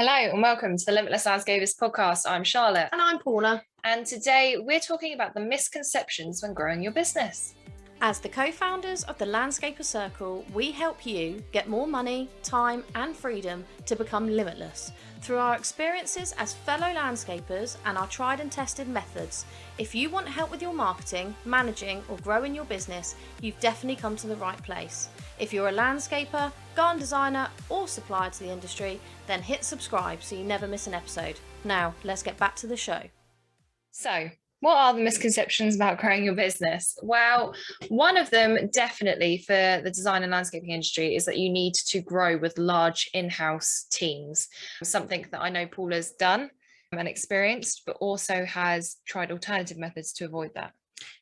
Hello and welcome to the Limitless Landscapers podcast. I'm Charlotte. And I'm Paula. And today we're talking about the misconceptions when growing your business. As the co-founders of the Landscaper Circle, we help you get more money, time and freedom to become limitless through our experiences as fellow landscapers and our tried and tested methods. If you want help with your marketing, managing or growing your business, you've definitely come to the right place. If you're a landscaper, garden designer or supplier to the industry, then hit subscribe so you never miss an episode. Now, let's get back to the show. So, what are the misconceptions about growing your business? Well, one of them definitely for the design and landscaping industry is that you need to grow with large in-house teams. Something that I know Paula's done and experienced, but also has tried alternative methods to avoid that.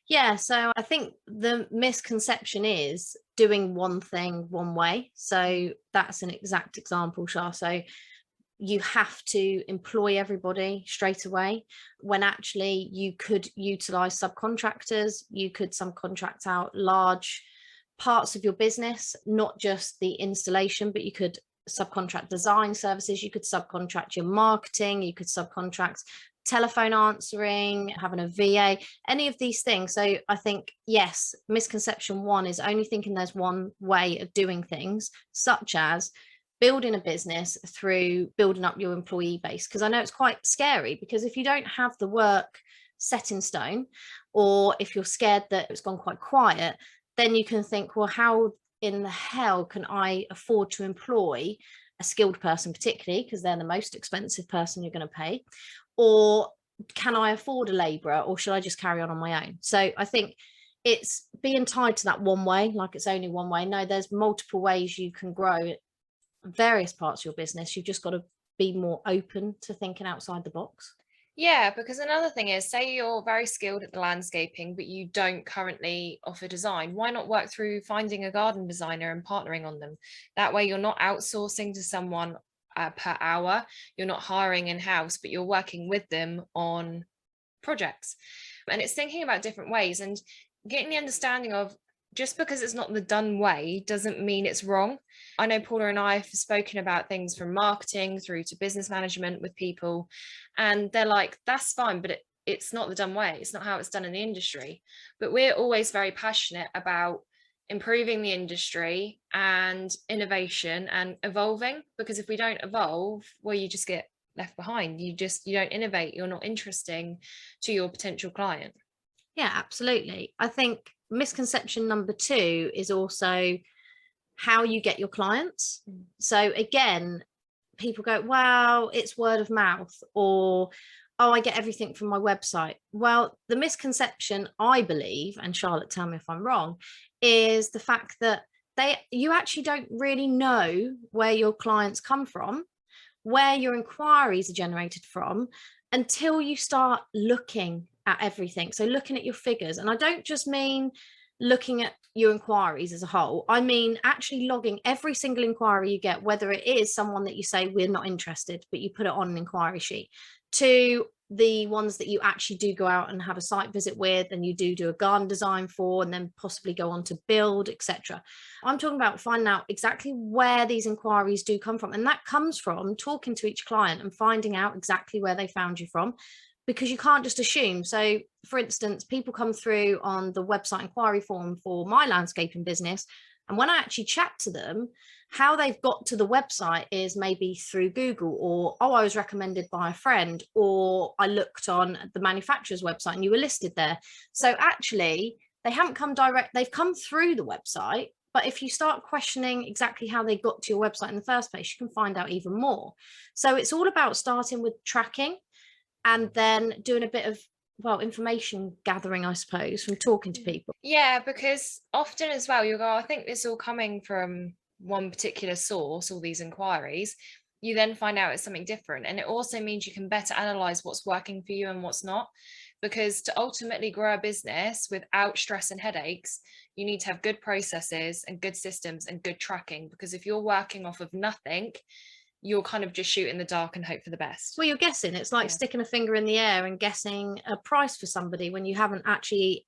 Yeah, so I think the misconception is doing one thing one way. So that's an exact example, Shah. So you have to employ everybody straight away when actually you could utilize subcontractors. You could subcontract out large parts of your business, not just the installation, but you could subcontract design services. You could subcontract your marketing. You could subcontract telephone answering, having a VA, any of these things. So I think, yes, misconception one is only thinking there's one way of doing things, such as building a business through building up your employee base. Because I know it's quite scary, because if you don't have the work set in stone, or if you're scared that it's gone quite quiet, then you can think, well, how in the hell can I afford to employ a skilled person, particularly because they're the most expensive person you're going to pay? Or can I afford a labourer, or should I just carry on my own? So I think it's being tied to that one way, like it's only one way. No, there's multiple ways you can grow various parts of your business. You've just got to be more open to thinking outside the box. Yeah, because another thing is, say you're very skilled at the landscaping, but you don't currently offer design. Why not work through finding a garden designer and partnering on them? That way you're not outsourcing to someone per hour. You're not hiring in-house, but you're working with them on projects. And it's thinking about different ways and getting the understanding of, just because it's not the done way doesn't mean it's wrong. I know Paula and I have spoken about things from marketing through to business management with people, and they're like, that's fine, but it's not the done way. It's not how it's done in the industry. But we're always very passionate about improving the industry and innovation and evolving, because if we don't evolve, well, you just get left behind. You don't innovate. You're not interesting to your potential client. Yeah, absolutely. I think misconception number two is also how you get your clients. So again, people go, well, it's word of mouth, or, oh, I get everything from my website. Well, the misconception, I believe, and Charlotte, tell me if I'm wrong, is the fact that you actually don't really know where your clients come from, where your inquiries are generated from, until you start looking at everything. So looking at your figures, and I don't just mean looking at your inquiries as a whole. I mean actually logging every single inquiry you get, whether it is someone that you say we're not interested, but you put it on an inquiry sheet, to the ones that you actually do go out and have a site visit with, and you do a garden design for, and then possibly go on to build, etc. I'm talking about finding out exactly where these inquiries do come from, and that comes from talking to each client and finding out exactly where they found you from, because you can't just assume. So for instance, people come through on the website inquiry form for my landscaping business, and when I actually chat to them, how they've got to the website is maybe through Google, or, oh, I was recommended by a friend, or I looked on the manufacturer's website and you were listed there. So actually they haven't come direct, they've come through the website. But if you start questioning exactly how they got to your website in the first place, you can find out even more. So it's all about starting with tracking, and then doing a bit of, well, information gathering, I suppose, from talking to people. Yeah, because often as well, you'll go, I think it's all coming from one particular source, all these inquiries. You then find out it's something different. And it also means you can better analyze what's working for you and what's not. Because to ultimately grow a business without stress and headaches, you need to have good processes and good systems and good tracking. Because if you're working off of nothing, you'll kind of just shoot in the dark and hope for the best. Well, you're guessing. It's like sticking a finger in the air and guessing a price for somebody when you haven't actually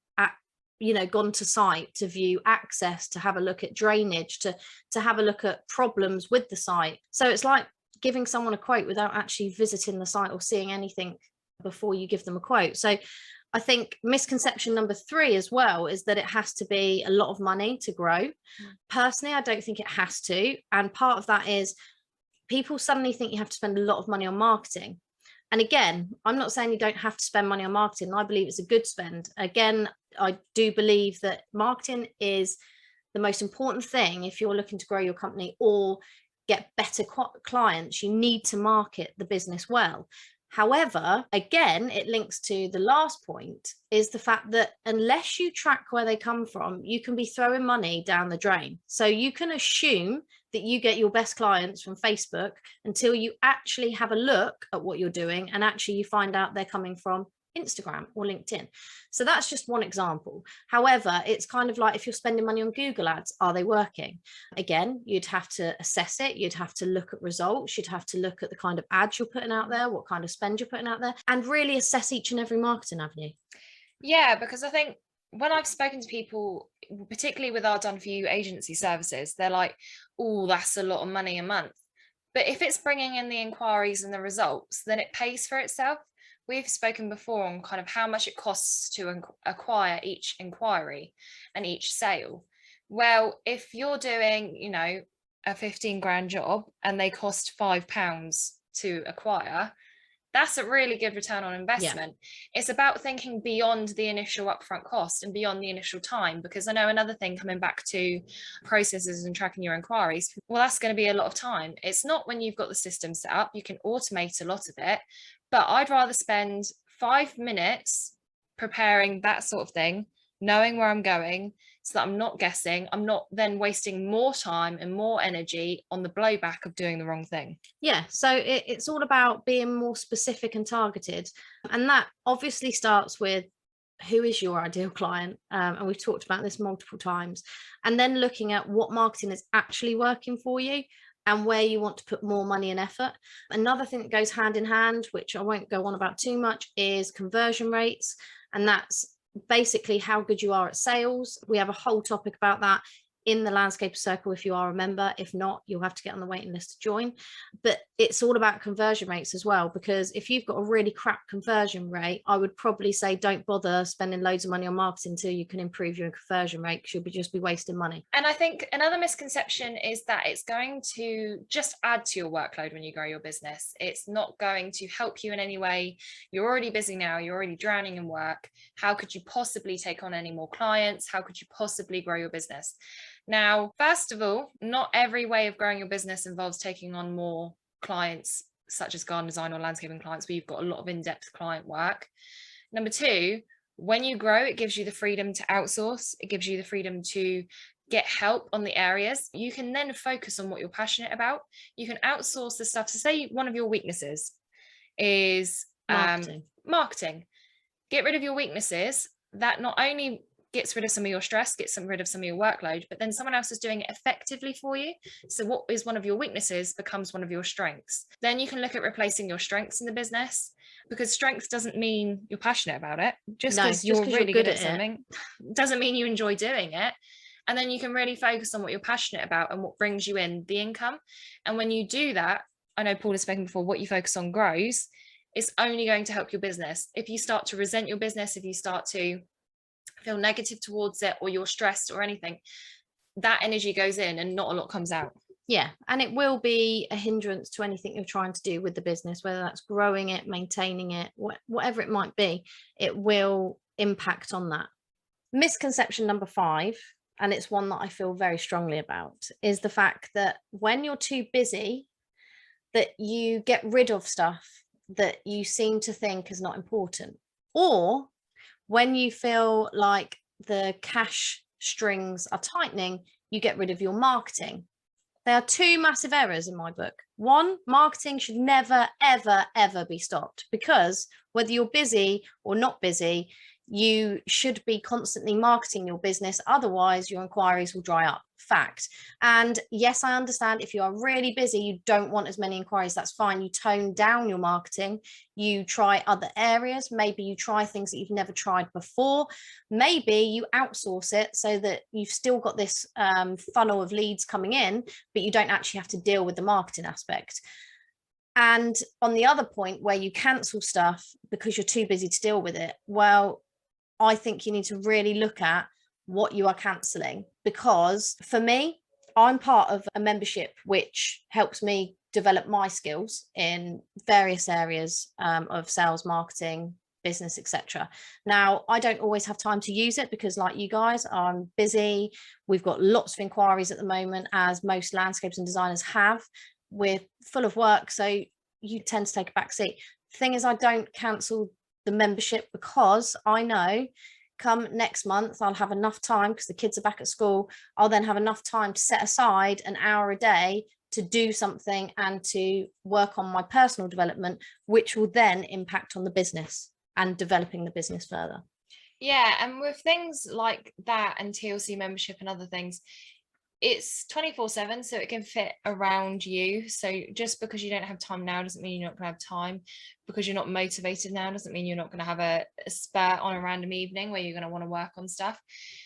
gone to site to view access, to have a look at drainage, to have a look at problems with the site. So it's like giving someone a quote without actually visiting the site or seeing anything before you give them a quote. So I think misconception number 3 as well is that it has to be a lot of money to grow. Personally, I don't think it has to. And part of that is people suddenly think you have to spend a lot of money on marketing. And again, I'm not saying you don't have to spend money on marketing. I believe it's a good spend. Again, I do believe that marketing is the most important thing if you're looking to grow your company or get better clients. You need to market the business well. However, again, it links to the last point, is the fact that unless you track where they come from, you can be throwing money down the drain. So you can assume that you get your best clients from Facebook until you actually have a look at what you're doing and actually you find out they're coming from Instagram or LinkedIn. So that's just one example. However, it's kind of like if you're spending money on Google ads, are they working? Again, you'd have to assess it. You'd have to look at results. You'd have to look at the kind of ads you're putting out there, what kind of spend you're putting out there, and really assess each and every marketing avenue. Yeah, because I think when I've spoken to people, particularly with our done for you agency services, they're like, oh, that's a lot of money a month. But if it's bringing in the inquiries and the results, then it pays for itself. We've spoken before on kind of how much it costs to acquire each inquiry and each sale. Well, if you're doing, you know, a 15 grand job and they cost £5 to acquire, that's a really good return on investment. Yeah. It's about thinking beyond the initial upfront cost and beyond the initial time, because I know another thing, coming back to processes and tracking your inquiries, well, that's going to be a lot of time. It's not when you've got the system set up, you can automate a lot of it, but I'd rather spend 5 minutes preparing that sort of thing, knowing where I'm going, so that I'm not guessing. I'm not then wasting more time and more energy on the blowback of doing the wrong thing. Yeah, so it's all about being more specific and targeted. And that obviously starts with who is your ideal client. And we've talked about this multiple times. And then looking at what marketing is actually working for you and where you want to put more money and effort. Another thing that goes hand in hand, which I won't go on about too much, is conversion rates. And that's basically how good you are at sales. We have a whole topic about that in the Landscaper Circle if you are a member. If not, you'll have to get on the waiting list to join. But it's all about conversion rates as well, because if you've got a really crap conversion rate, I would probably say don't bother spending loads of money on marketing until you can improve your conversion rate, because you'll just be wasting money. And I think another misconception is that it's going to just add to your workload when you grow your business. It's not going to help you in any way. You're already busy now, you're already drowning in work. How could you possibly take on any more clients? How could you possibly grow your business? Now, first of all, not every way of growing your business involves taking on more clients, such as garden design or landscaping clients, where you've got a lot of in-depth client work. Number 2, when you grow, it gives you the freedom to outsource. It gives you the freedom to get help on the areas. You can then focus on what you're passionate about. You can outsource the stuff. So say one of your weaknesses is marketing. Get rid of your weaknesses. That not only gets rid of some of your stress, gets rid of some of your workload, but then someone else is doing it effectively for you. So what is one of your weaknesses becomes one of your strengths. Then you can look at replacing your strengths in the business, because strength doesn't mean you're passionate about it. Just because you're really good at something doesn't mean you enjoy doing it. And then you can really focus on what you're passionate about and what brings you in the income. And when you do that, I know Paul has spoken before, what you focus on grows. It's only going to help your business. If you start to resent your business, if you start to feel negative towards it, or you're stressed or anything, that energy goes in and not a lot comes out. Yeah, and it will be a hindrance to anything you're trying to do with the business, whether that's growing it, maintaining it, whatever it might be. It will impact on that. Misconception number 5, and it's one that I feel very strongly about, is the fact that when you're too busy, that you get rid of stuff that you seem to think is not important, or when you feel like the cash strings are tightening, you get rid of your marketing. There are 2 massive errors in my book. 1, marketing should never, ever, ever be stopped, because whether you're busy or not busy, you should be constantly marketing your business. Otherwise, your inquiries will dry up. Fact. And yes, I understand if you are really busy, you don't want as many inquiries. That's fine. You tone down your marketing. You try other areas. Maybe you try things that you've never tried before. Maybe you outsource it so that you've still got this funnel of leads coming in, but you don't actually have to deal with the marketing aspect. And on the other point where you cancel stuff because you're too busy to deal with it, well, I think you need to really look at what you are cancelling, because for me, I'm part of a membership which helps me develop my skills in various areas of sales, marketing, business, etc. Now, I don't always have time to use it because, like you guys, I'm busy. We've got lots of inquiries at the moment, as most landscapes and designers have. We're full of work, so you tend to take a back seat. The thing is, I don't cancel the membership because I know come next month I'll have enough time, because the kids are back at school. I'll then have enough time to set aside an hour a day to do something and to work on my personal development, which will then impact on the business and developing the business further. Yeah, and with things like that and TLC membership and other things, it's 24/7, so it can fit around you. So just because you don't have time now doesn't mean you're not going to have time. Because you're not motivated now doesn't mean you're not going to have a spur on a random evening where you're going to want to work on stuff.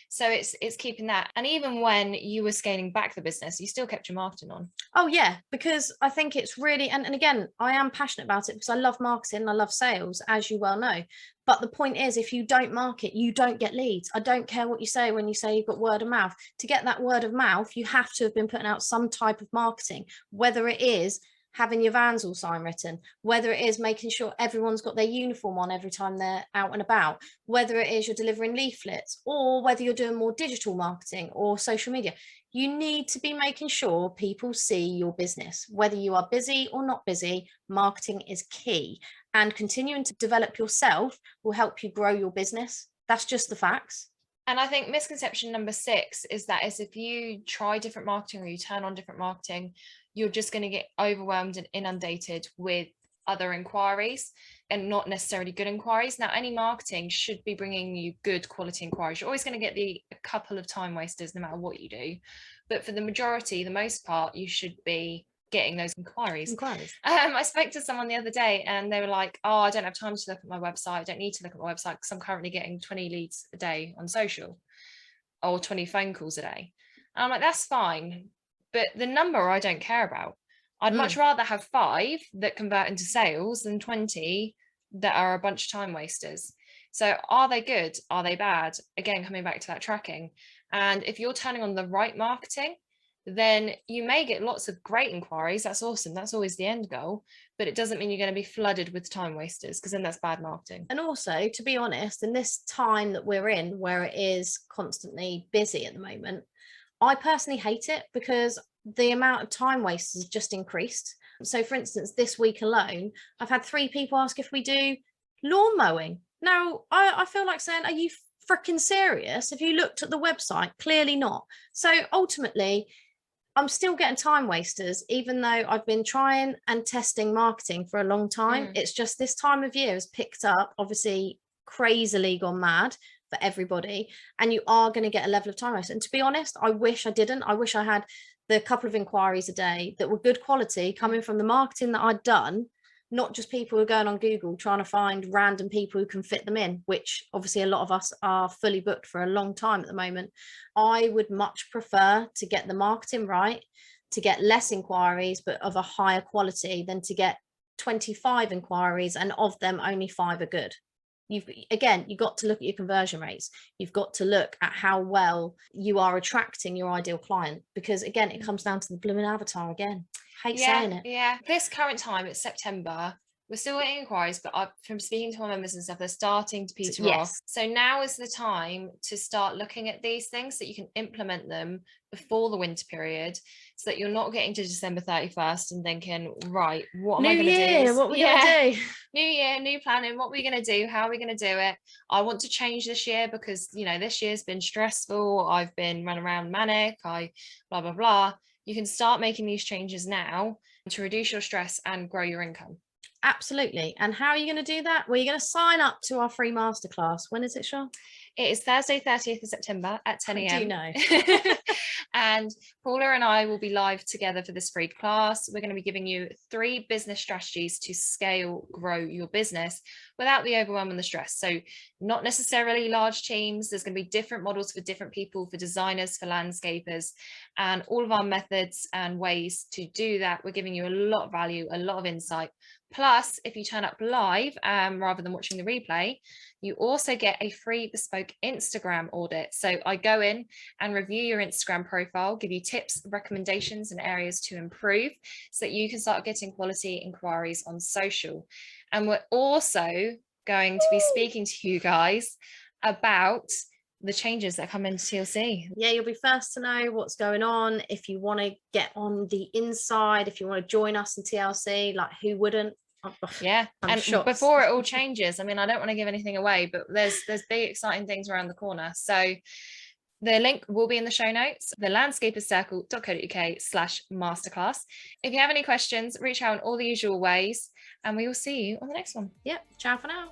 So it's keeping that. And even when you were scaling back the business, you still kept your marketing on. Oh yeah, because I think it's really, and again, I am passionate about it because I love marketing, I love sales, as you well know. But the point is, if you don't market, you don't get leads. I don't care what you say when you say you've got word of mouth. To get that word of mouth, you have to have been putting out some type of marketing, whether it is having your vans all sign written, whether it is making sure everyone's got their uniform on every time they're out and about, whether it is you're delivering leaflets, or whether you're doing more digital marketing or social media. You need to be making sure people see your business. Whether you are busy or not busy, marketing is key. And continuing to develop yourself will help you grow your business. That's just the facts. And I think misconception number 6 is that if you try different marketing or you turn on different marketing, you're just going to get overwhelmed and inundated with other inquiries, and not necessarily good inquiries. Now, any marketing should be bringing you good quality inquiries. You're always going to get a couple of time wasters no matter what you do. But for the majority, the most part, you should be getting those inquiries. I spoke to someone the other day and they were like, oh, I don't have time to look at my website. I don't need to look at my website because I'm currently getting 20 leads a day on social, or 20 phone calls a day. And I'm like, that's fine. But the number I don't care about. I'd much rather have 5 that convert into sales than 20 that are a bunch of time wasters. So are they good? Are they bad? Again, coming back to that tracking. And if you're turning on the right marketing, then you may get lots of great inquiries. That's awesome. That's always the end goal. But it doesn't mean you're going to be flooded with time wasters, because then that's bad marketing. And also, to be honest, in this time that we're in, where it is constantly busy at the moment, I personally hate it because the amount of time wasters has just increased. So for instance, this week alone, I've had 3 people ask if we do lawn mowing. Now, I feel like saying, are you freaking serious? Have you looked at the website? Clearly not. So ultimately, I'm still getting time wasters, even though I've been trying and testing marketing for a long time. It's just this time of year has picked up, obviously crazily gone mad for everybody, and you are going to get a level of time waste. And to be honest, I wish I didn't. I wish I had the couple of inquiries a day that were good quality coming from the marketing that I'd done, not just people who are going on Google trying to find random people who can fit them in, which obviously a lot of us are fully booked for a long time at the moment. I would much prefer to get the marketing right, to get less inquiries but of a higher quality, than to get 25 inquiries and of them only 5 are good. You've got to look at your conversion rates. You've got to look at how well you are attracting your ideal client, because again, it comes down to the blooming avatar again. Hate saying it. Yeah, this current time, it's September, we're still getting inquiries, but from speaking to our members and stuff, they're starting to peter off. So now is the time to start looking at these things, so that you can implement them before the winter period, so that you're not getting to December 31st and thinking, right, what am I going to do? What are we going to do? New year, new planning. What are we going to do? How are we going to do it? I want to change this year because, this year's been stressful. I've been run around manic. Blah, blah, blah. You can start making these changes now to reduce your stress and grow your income. Absolutely. And how are you going to do that? Well, you're going to sign up to our free masterclass. When is it, Sean? It is Thursday, 30th of September at 10 a.m. I do know. And Paula and I will be live together for this free class. We're going to be giving you 3 business strategies to scale, grow your business without the overwhelm and the stress. So not necessarily large teams. There's going to be different models for different people, for designers, for landscapers, and all of our methods and ways to do that. We're giving you a lot of value, a lot of insight. Plus, if you turn up live rather than watching the replay, you also get a free bespoke Instagram audit. So I go in and review your Instagram profile, give you tips, recommendations, and areas to improve so that you can start getting quality inquiries on social. And we're also going to be speaking to you guys about the changes that come into TLC. Yeah, you'll be first to know what's going on. If you want to get on the inside, if you want to join us in TLC, like who wouldn't? Yeah, I'm shocked. Before it all changes, I mean, I don't want to give anything away, but there's big exciting things around the corner. So the link will be in the show notes, thelandscaperscircle.co.uk/masterclass. If you have any questions, reach out in all the usual ways, and we will see you on the next one. Yep, ciao for now.